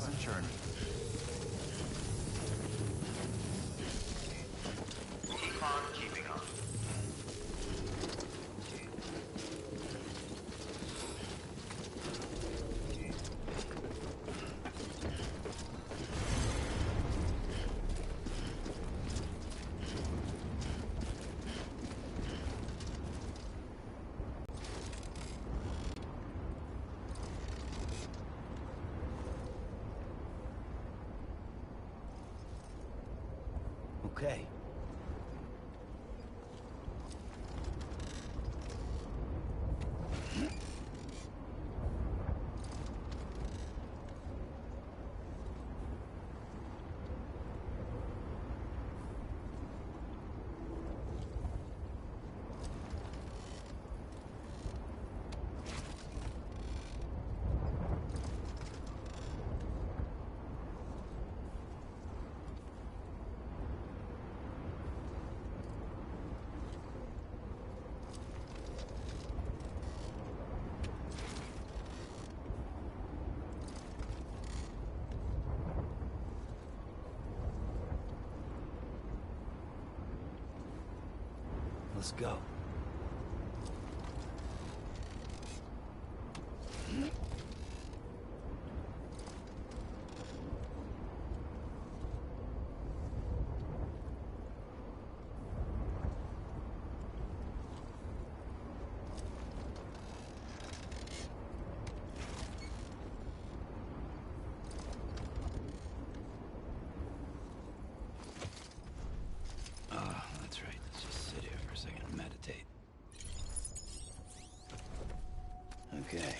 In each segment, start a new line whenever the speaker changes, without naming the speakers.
pleasant journey. Keep on keeping on.
Okay. Let's go. That's right. Let's just sit here for a second and meditate. Okay.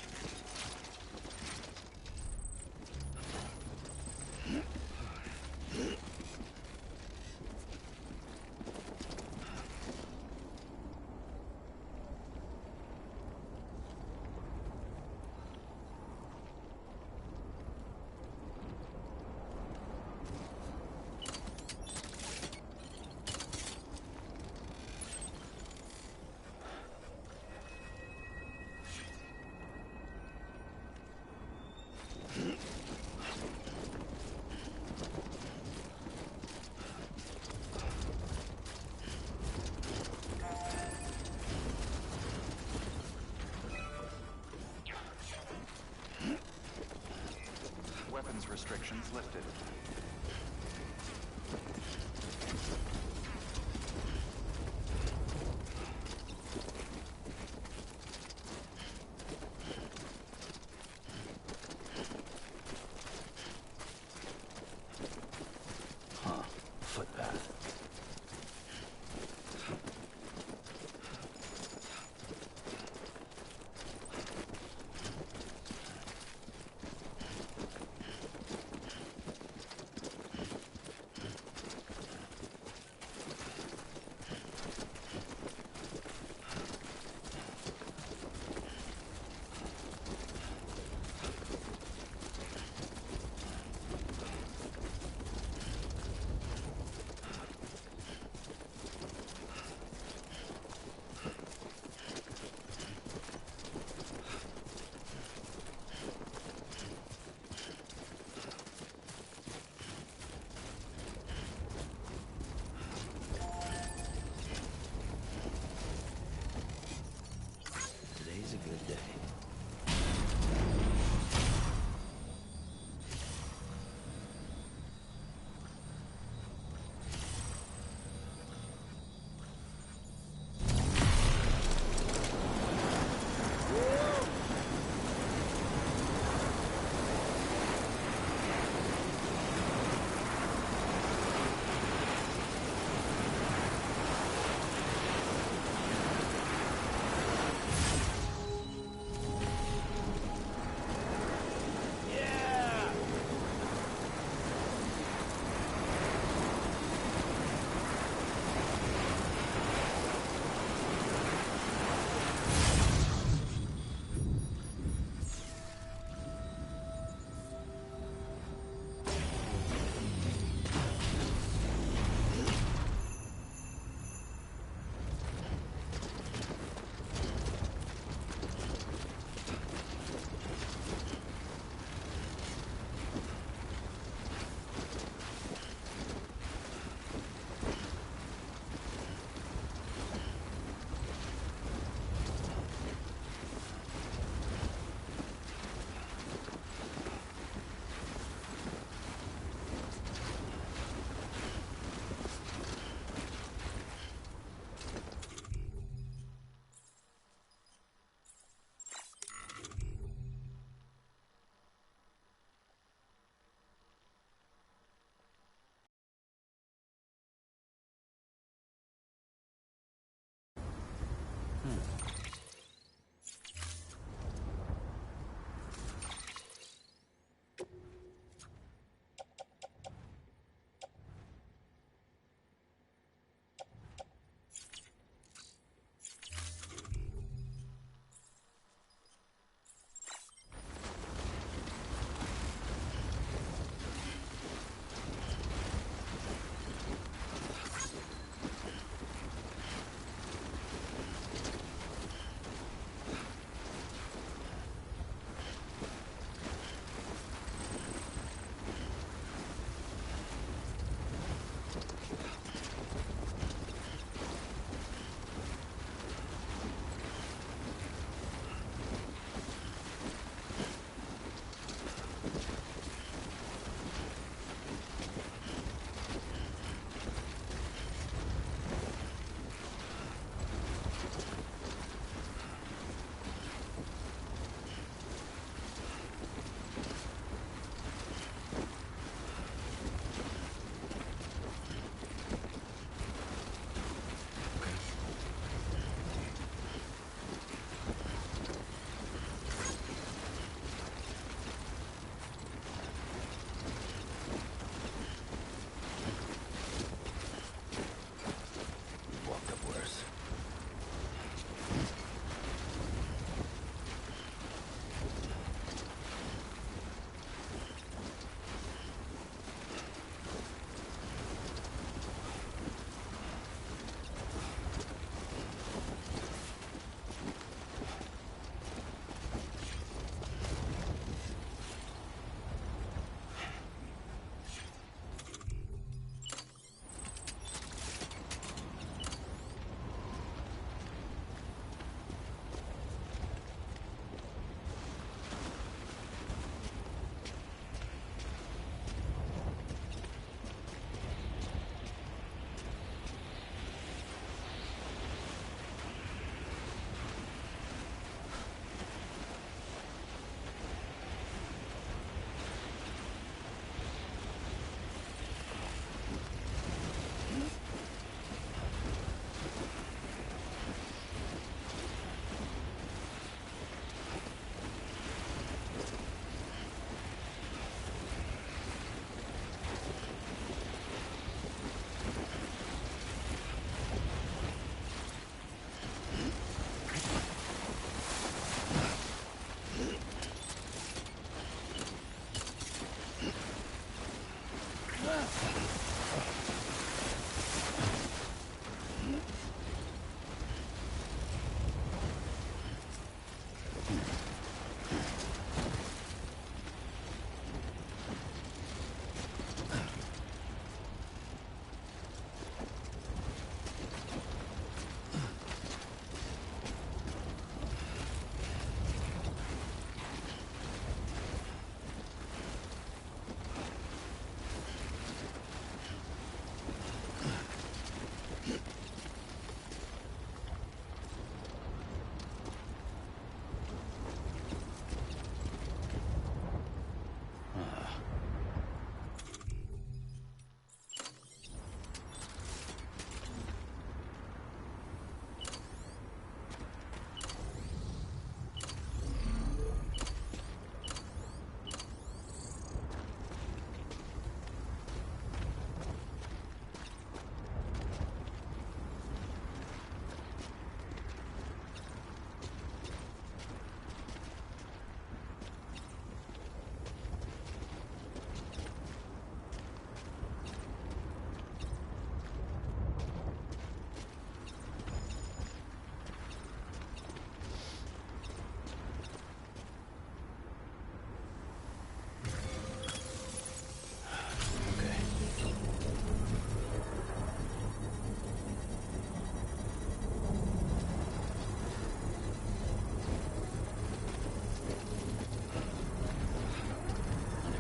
Weapons restrictions lifted.
Footpath.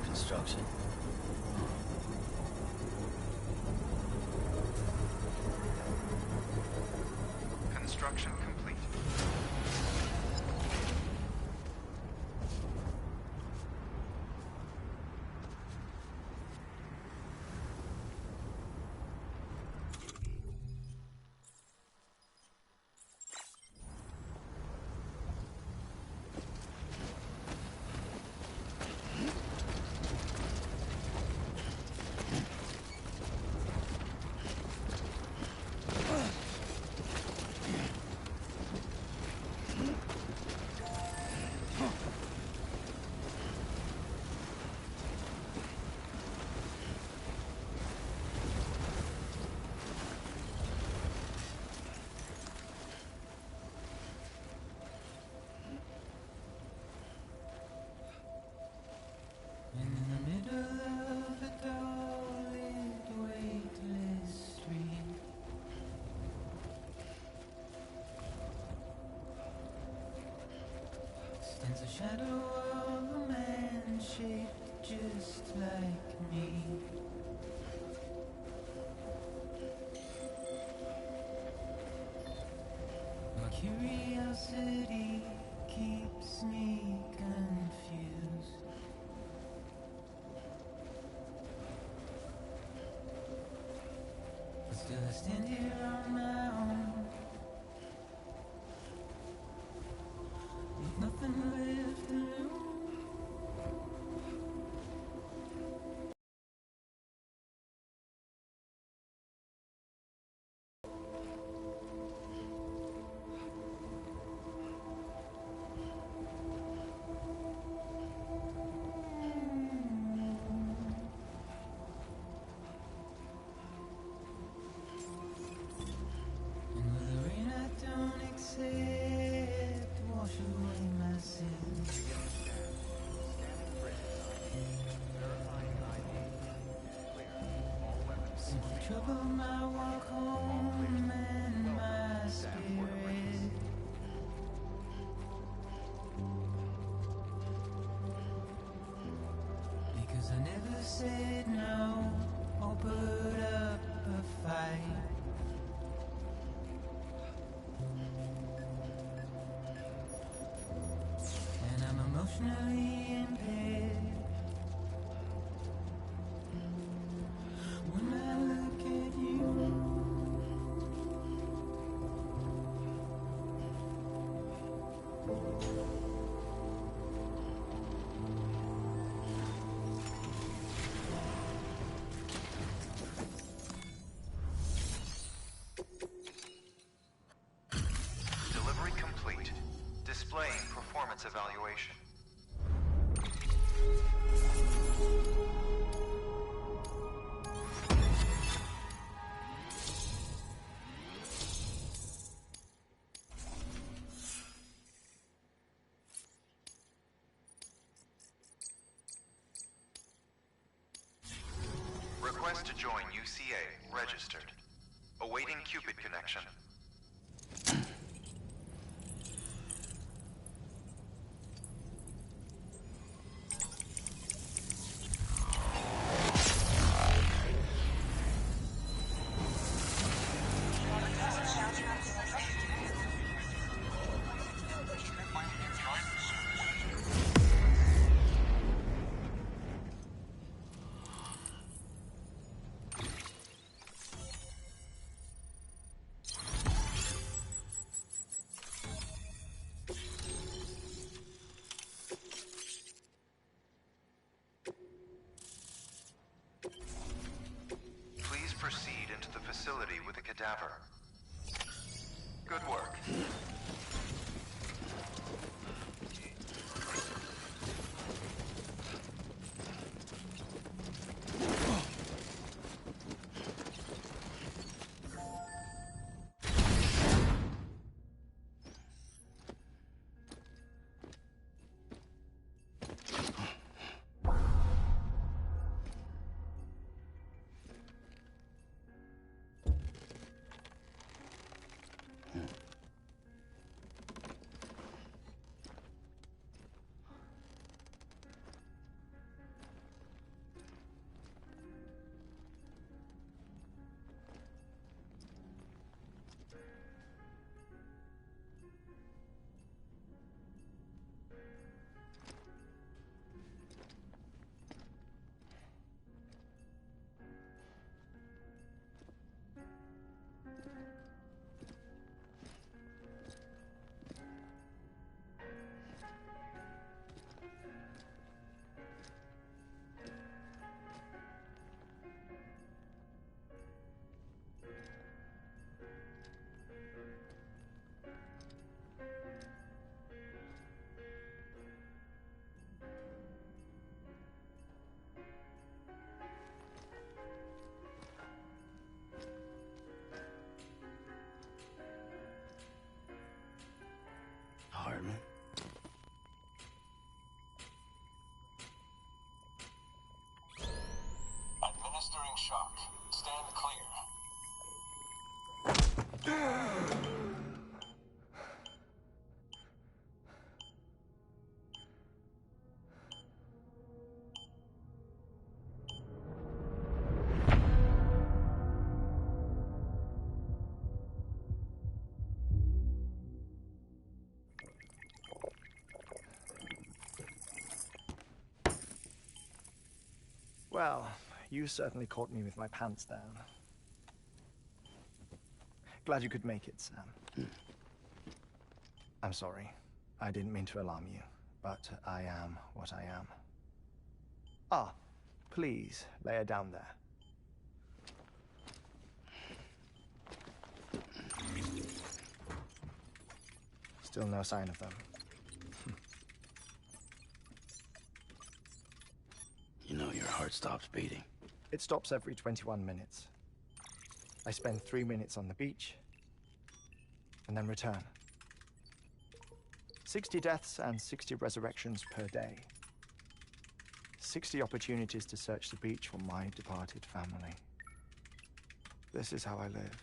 Construction.
Construction complete.
Stands a shadow of a man shaped just like me. My curiosity keeps me confused. But still I stand here on my own, with nothing left to lose. And with the rain I don't accept, wash away my sins. Simply trouble my walk home and my spirit. Because I never said no or put up a fight. And I'm emotionally impaired. When I look at you,
Request to join UCA. Registered. Awaiting Cupid connection. Proceed into the facility with a cadaver. Good work.
Hartman.
Administering shock. Stand clear.
Well, you certainly caught me with my pants down. Glad you could make it, Sam. I'm sorry. I didn't mean to alarm you, but I am what I am. Ah, please, lay her down there. Still no sign of them.
You know your heart stops beating.
It stops every 21 minutes. I spend 3 minutes on the beach, and then return. 60 deaths and 60 resurrections per day. 60 opportunities to search the beach for my departed family. This is how I live.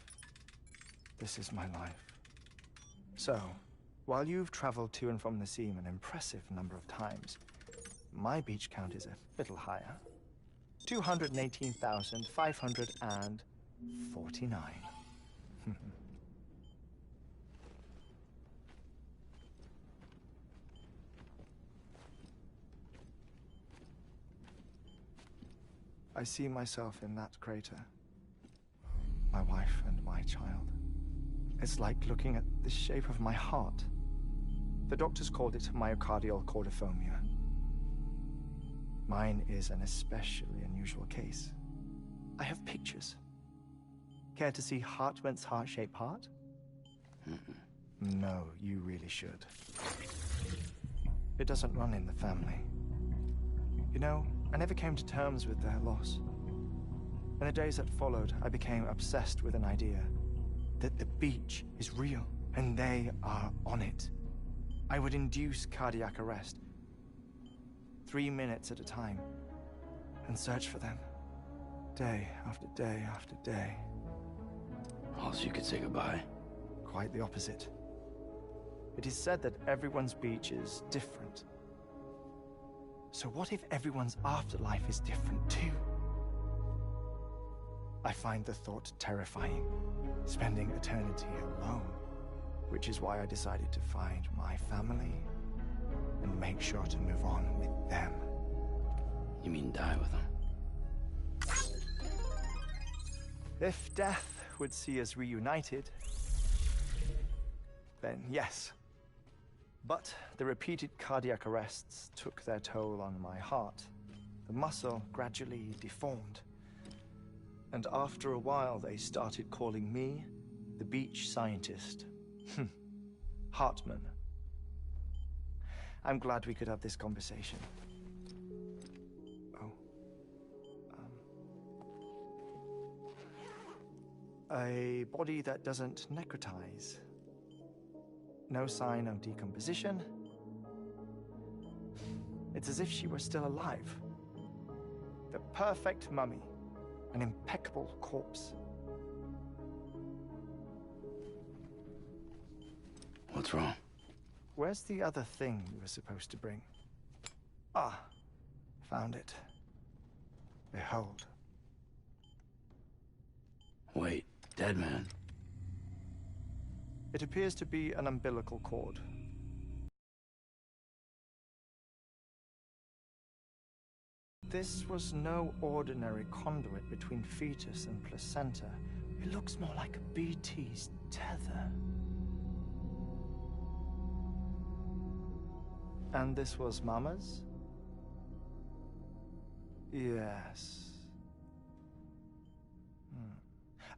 This is my life. So, while you've traveled to and from the sea an impressive number of times, my beach count is a little higher. 218,549. I see myself in that crater. My wife and my child. It's like looking at the shape of my heart. The doctors called it myocardial cordiformia. Mine is an especially unusual case. I have pictures. Care to see Hartman's heart-shaped heart? No, you really should. It doesn't run in the family. You know, I never came to terms with their loss. In the days that followed, I became obsessed with an idea that the beach is real, and they are on it. I would induce cardiac arrest, 3 minutes at a time, and search for them, day after day after day.
Also, you could say goodbye.
Quite the opposite. It is said that everyone's beach is different. So what if everyone's afterlife is different too? I find the thought terrifying, spending eternity alone, which is why I decided to find my family and make sure to move on with them.
You mean die with them?
If death would see us reunited, then yes. But the repeated cardiac arrests took their toll on my heart. The muscle gradually deformed. And after a while, they started calling me the beach scientist. Hartman. I'm glad we could have this conversation. Oh. A body that doesn't necrotize. No sign of decomposition. It's as if she were still alive. The perfect mummy. An impeccable corpse.
What's wrong?
Where's the other thing you were supposed to bring? Ah, found it. Behold.
Wait, dead man?
It appears to be an umbilical cord. This was no ordinary conduit between fetus and placenta. It looks more like a BT's tether. And this was Mama's? Yes.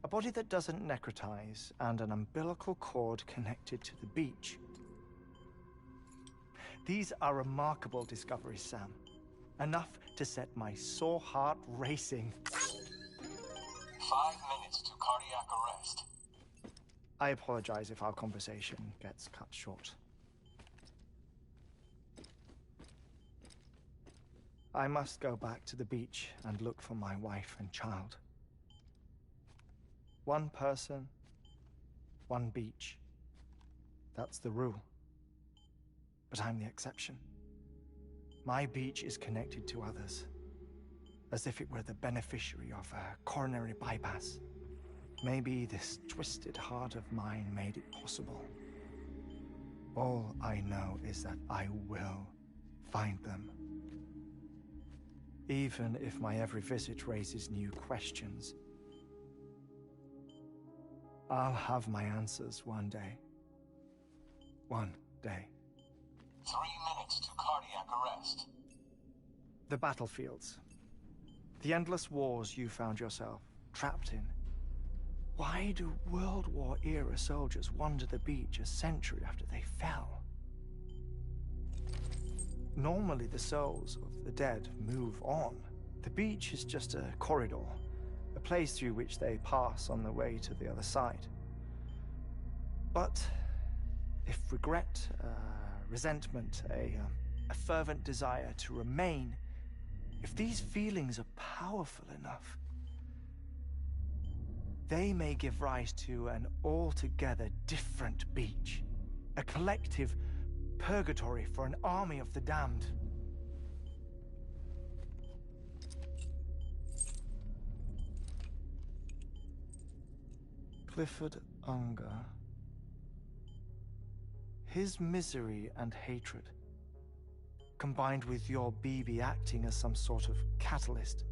A body that doesn't necrotize and an umbilical cord connected to the beach. These are remarkable discoveries, Sam. Enough to set my sore heart racing.
5 minutes to cardiac arrest.
I apologize if our conversation gets cut short. I must go back to the beach and look for my wife and child. One person, one beach. That's the rule. But I'm the exception. My beach is connected to others, as if it were the beneficiary of a coronary bypass. Maybe this twisted heart of mine made it possible. All I know is that I will find them. Even if my every visit raises new questions, I'll have my answers one day. One day.
3 minutes to cardiac arrest.
The battlefields. The endless wars you found yourself trapped in. Why do World War-era soldiers wander the beach a century after they fell? Normally the souls of the dead move on. The beach is just a corridor, a place through which they pass on the way to the other side. But if regret, resentment, a fervent desire to remain, if these feelings are powerful enough, they may give rise to an altogether different beach, a collective purgatory for an army of the damned. Clifford Unger. His misery and hatred, combined with your BB acting as some sort of catalyst,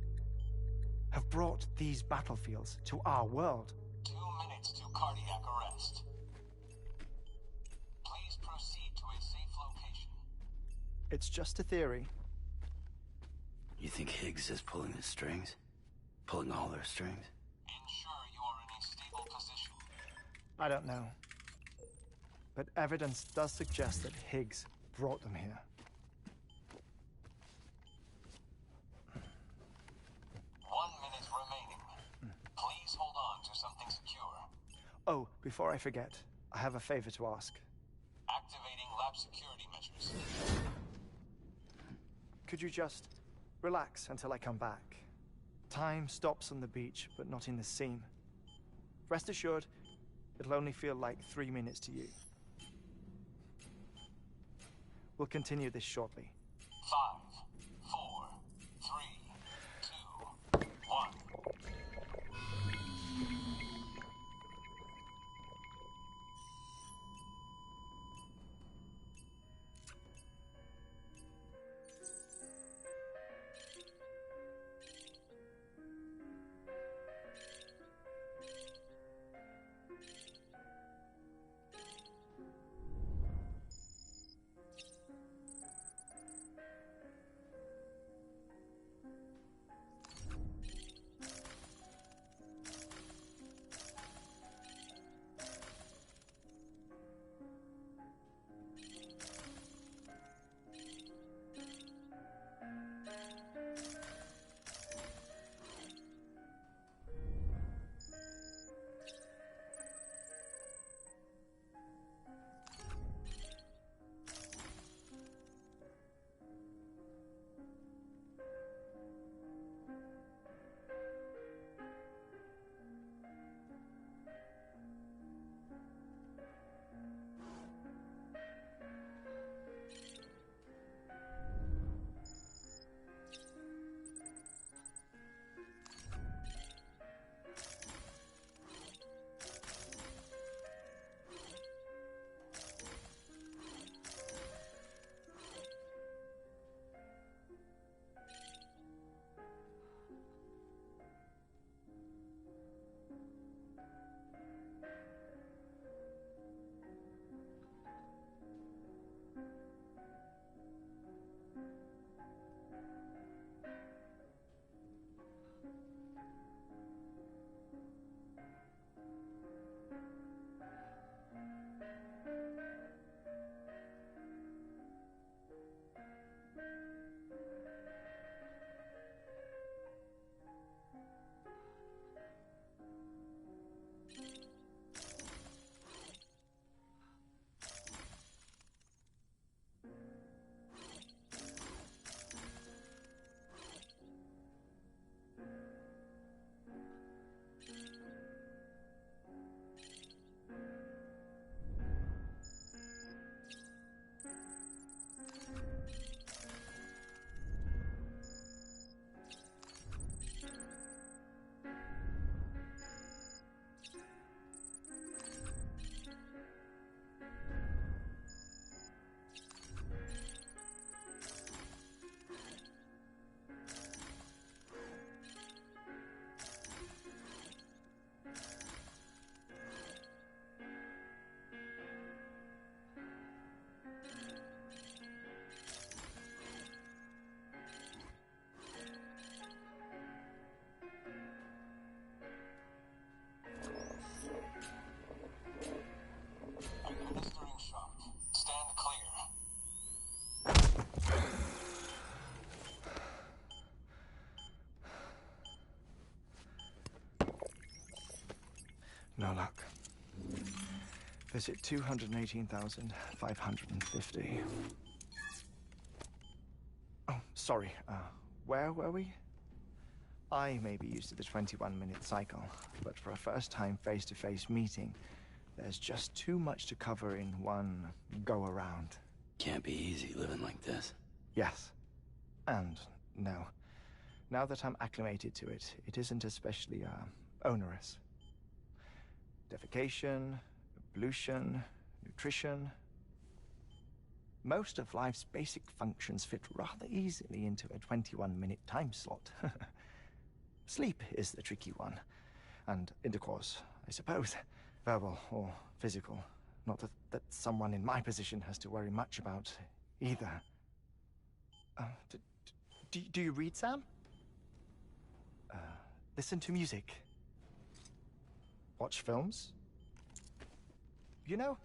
have brought these battlefields to our world.
2 minutes to cardiac arrest. Please proceed to a safe location.
It's just a theory.
You think Higgs is pulling the strings? Pulling all their strings?
Ensure you are in a stable position.
I don't know. But evidence does suggest that Higgs brought them here.
1 minute remaining. Please hold on to something secure.
Oh, before I forget, I have a favor to ask.
Activating lab security measures.
Could you just relax until I come back? Time stops on the beach, but not in the scene. Rest assured, it'll only feel like 3 minutes to you. We'll continue this shortly.
5, 4, 3, 2, 1. Administering shock. Stand clear.
No luck. Visit 218,550. Oh, sorry. Where were we? I may be used to the 21-minute cycle, but for a first-time face-to-face meeting, there's just too much to cover in one go-around.
Can't be easy living like this.
Yes. And no. Now that I'm acclimated to it, it isn't especially, onerous. Defecation, ablution, nutrition. Most of life's basic functions fit rather easily into a 21-minute time slot. Sleep is the tricky one. And intercourse, I suppose. Verbal or physical. Not that someone in my position has to worry much about either. Do you read, Sam? Listen to music. Watch films. You know,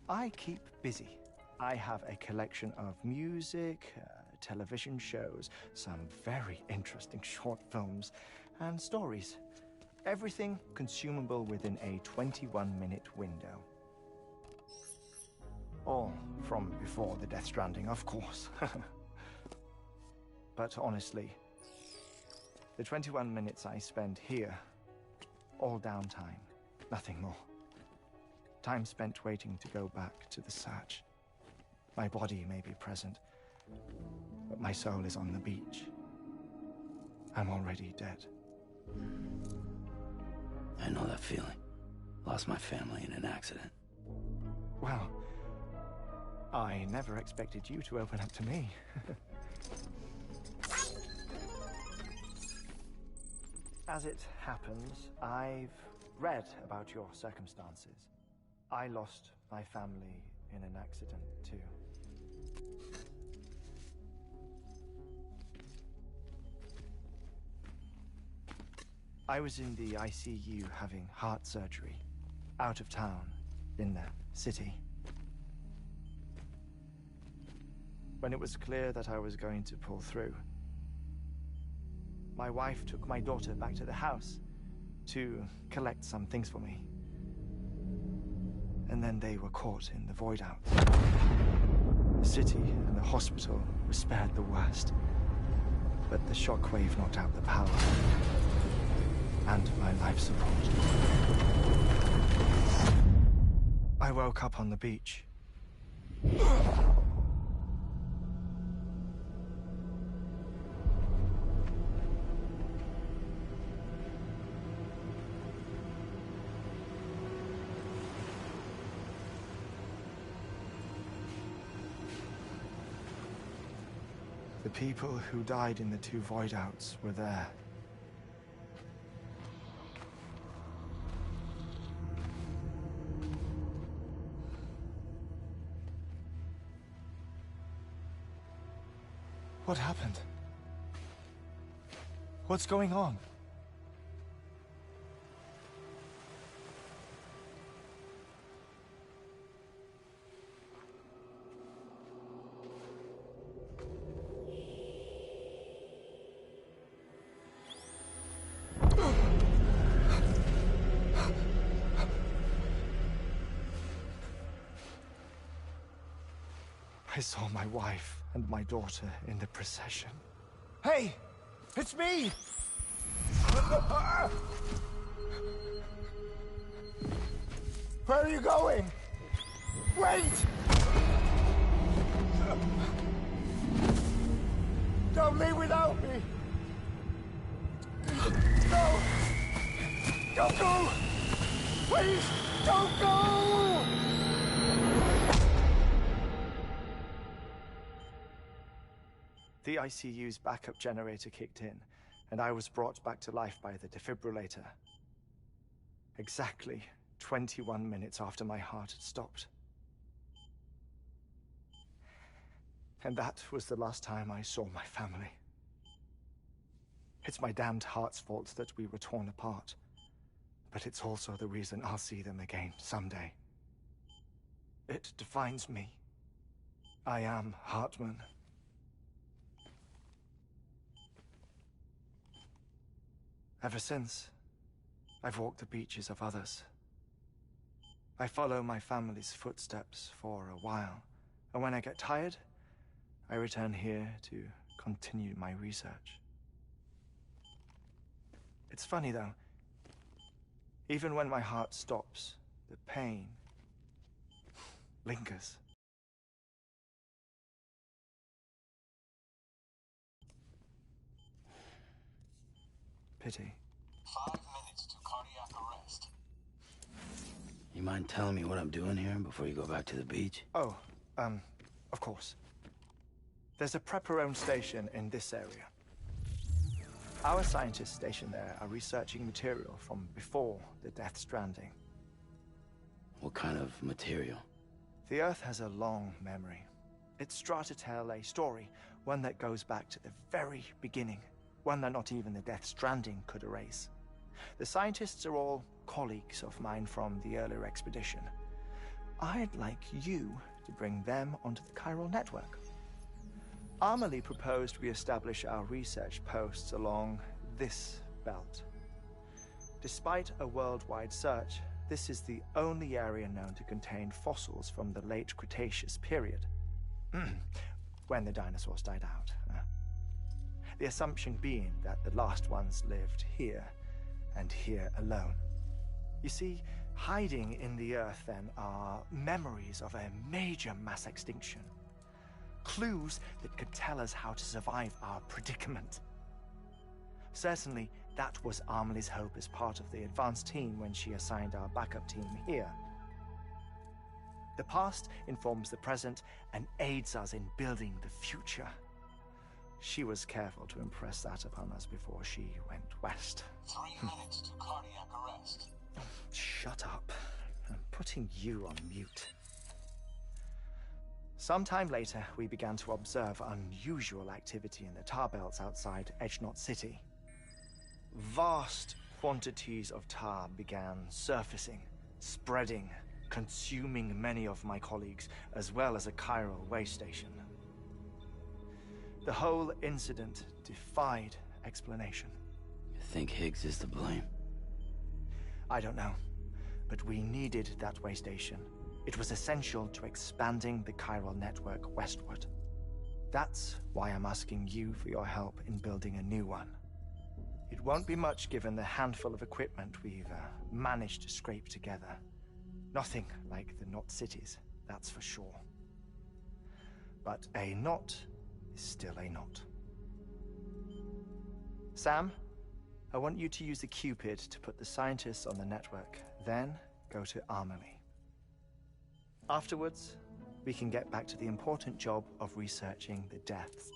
I keep busy. I have a collection of music, television shows, some very interesting short films, and stories. Everything consumable within a 21-minute window. All from before the Death Stranding, of course. But honestly, The 21 minutes I spend here, all downtime, nothing more. Time spent waiting to go back to the search. My body may be present, but my soul is on the beach. I'm already dead.
I know that feeling. Lost my family in an accident.
Well, I never expected you to open up to me. As it happens, I've read about your circumstances. I lost my family in an accident, too. I was in the ICU having heart surgery, out of town, in the city. When it was clear that I was going to pull through, my wife took my daughter back to the house to collect some things for me. And then they were caught in the void out. The city and the hospital were spared the worst, but the shockwave knocked out the power and my life support. I woke up on the beach. The people who died in the 2 void outs were there. What happened? What's going on? I saw my wife and my daughter in the procession. Hey! It's me! Where are you going? Wait! Don't leave without me! No! Don't go! Please, don't go! The ICU's backup generator kicked in, and I was brought back to life by the defibrillator. Exactly 21 minutes after my heart had stopped. And that was the last time I saw my family. It's my damned heart's fault that we were torn apart, but it's also the reason I'll see them again someday. It defines me. I am Hartman. Ever since, I've walked the beaches of others. I follow my family's footsteps for a while, and when I get tired, I return here to continue my research. It's funny though, even when my heart stops, the pain lingers. Pity.
5 minutes to cardiac arrest.
You mind telling me what I'm doing here before you go back to the beach?
Oh, of course. There's a Prepper-owned station in this area. Our scientists stationed there are researching material from before the Death Stranding.
What kind of material?
The Earth has a long memory. It's trying to tell a story, one that goes back to the very beginning, one that not even the Death Stranding could erase. The scientists are all colleagues of mine from the earlier expedition. I'd like you to bring them onto the chiral network. Amelie proposed we establish our research posts along this belt. Despite a worldwide search, this is the only area known to contain fossils from the late Cretaceous period, when the dinosaurs died out. the assumption being that the last ones lived here, and here alone. You see, hiding in the earth then are memories of a major mass extinction. Clues that could tell us how to survive our predicament. Certainly, that was Amelie's hope as part of the advanced team when she assigned our backup team here. The past informs the present and aids us in building the future. She was careful to impress that upon us before she went west.
3 minutes to cardiac arrest.
Shut up. I'm putting you on mute. Sometime later, we began to observe unusual activity in the tar belts outside Edgenot City. Vast quantities of tar began surfacing, spreading, consuming many of my colleagues, as well as a chiral way station. The whole incident defied explanation.
You think Higgs is to blame?
I don't know, but we needed that way station. It was essential to expanding the chiral network westward. That's why I'm asking you for your help in building a new one. It won't be much given the handful of equipment we've managed to scrape together. Nothing like the knot cities, that's for sure. But a knot is still a knot. Sam, I want you to use the Cupid to put the scientists on the network, then go to Amelie. Afterwards, we can get back to the important job of researching the deaths.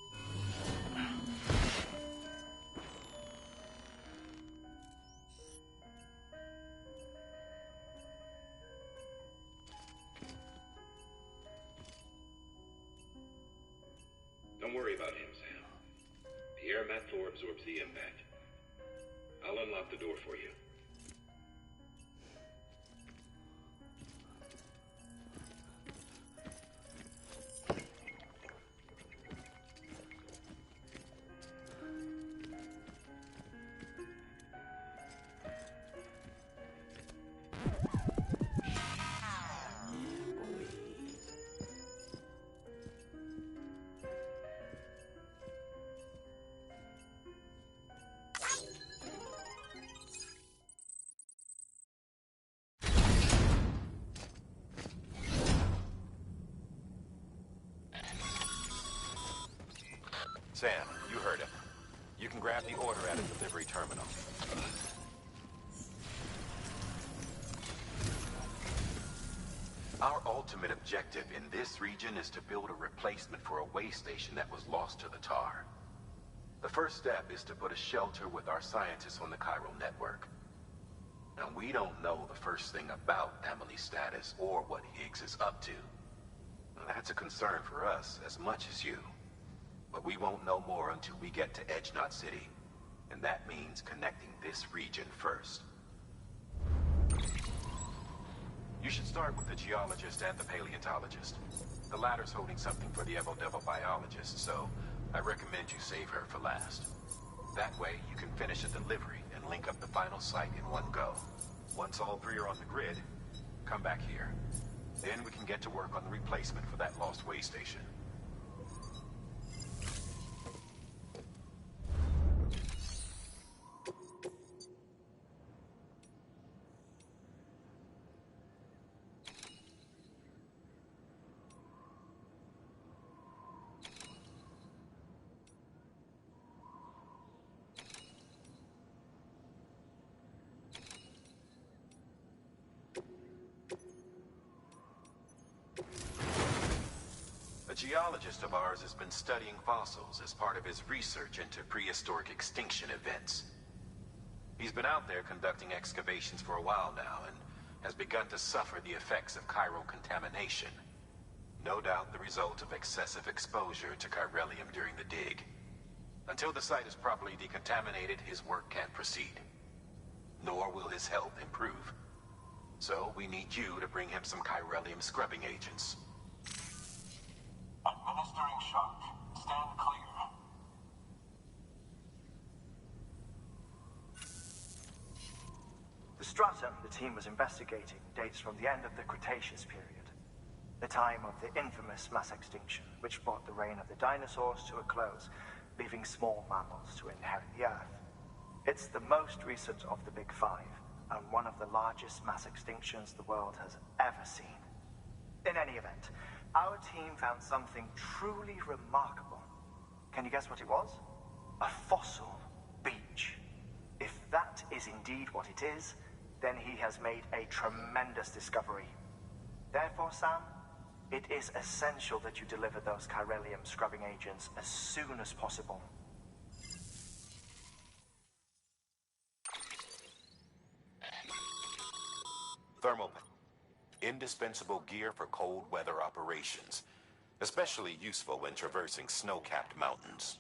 Don't worry about him, Sam. The air mat floor absorbs the impact. I'll unlock the door for you.
Sam, you heard him. You can grab the order at a delivery terminal. Our ultimate objective in this region is to build a replacement for a way station that was lost to the tar. The first step is to put a shelter with our scientists on the chiral network. Now, we don't know the first thing about Amelie's status or what Higgs is up to. That's a concern for us as much as you. But we won't know more until we get to Edgenot City. And that means connecting this region first. You should start with the geologist and the paleontologist. The latter's holding something for the Evo-Devo biologist, so I recommend you save her for last. That way, you can finish a delivery and link up the final site in one go. Once all three are on the grid, come back here. Then we can get to work on the replacement for that lost way station. A geologist of ours has been studying fossils as part of his research into prehistoric extinction events. He's been out there conducting excavations for a while now and has begun to suffer the effects of chiral contamination. No doubt the result of excessive exposure to chiralium during the dig. Until the site is properly decontaminated, his work can't proceed. Nor will his health improve. So we need you to bring him some chiralium scrubbing agents.
Administering shock. Stand clear.
The stratum the team was investigating dates from the end of the Cretaceous period, the time of the infamous mass extinction, which brought the reign of the dinosaurs to a close, leaving small mammals to inherit the Earth. It's the most recent of the Big Five, and one of the largest mass extinctions the world has ever seen. In any event, our team found something truly remarkable. Can you guess what it was? A fossil beach. If that is indeed what it is, then he has made a tremendous discovery. Therefore, Sam, it is essential that you deliver those chiralium scrubbing agents as soon as possible.
Thermal. Indispensable gear for cold weather operations. Especially useful when traversing snow-capped mountains.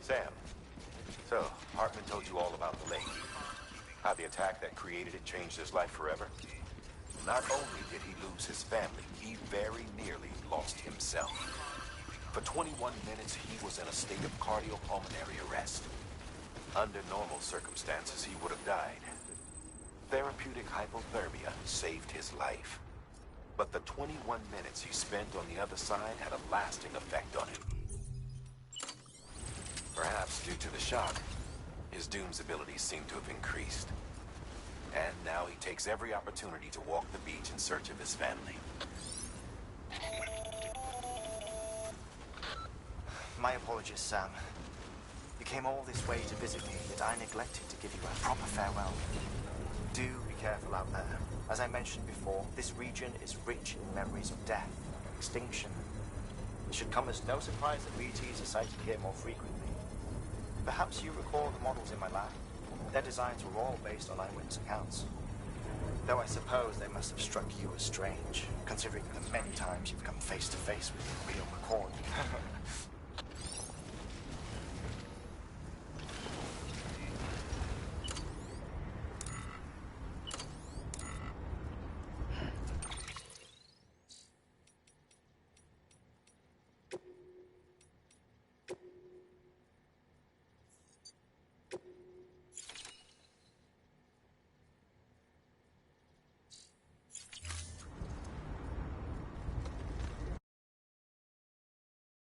Sam, so Hartman told you all about the lake. How the attack that created it changed his life forever. Not only did he lose his family, he very nearly lost himself. For 21 minutes, he was in a state of cardiopulmonary arrest. Under normal circumstances, he would have died. Therapeutic hypothermia saved his life. But the 21 minutes he spent on the other side had a lasting effect on him. Perhaps due to the shock, his Doom's abilities seem to have increased. And now he takes every opportunity to walk the beach in search of his family.
My apologies, Sam. You came all this way to visit me, yet I neglected to give you a proper farewell. Do be careful out there. As I mentioned before, this region is rich in memories of death and extinction. It should come as no surprise that BTs are sighted here more frequently. Perhaps you recall the models in my lab. Their designs were all based on eyewitness accounts. Though I suppose they must have struck you as strange, considering the many times you've come face to face with the real McCord.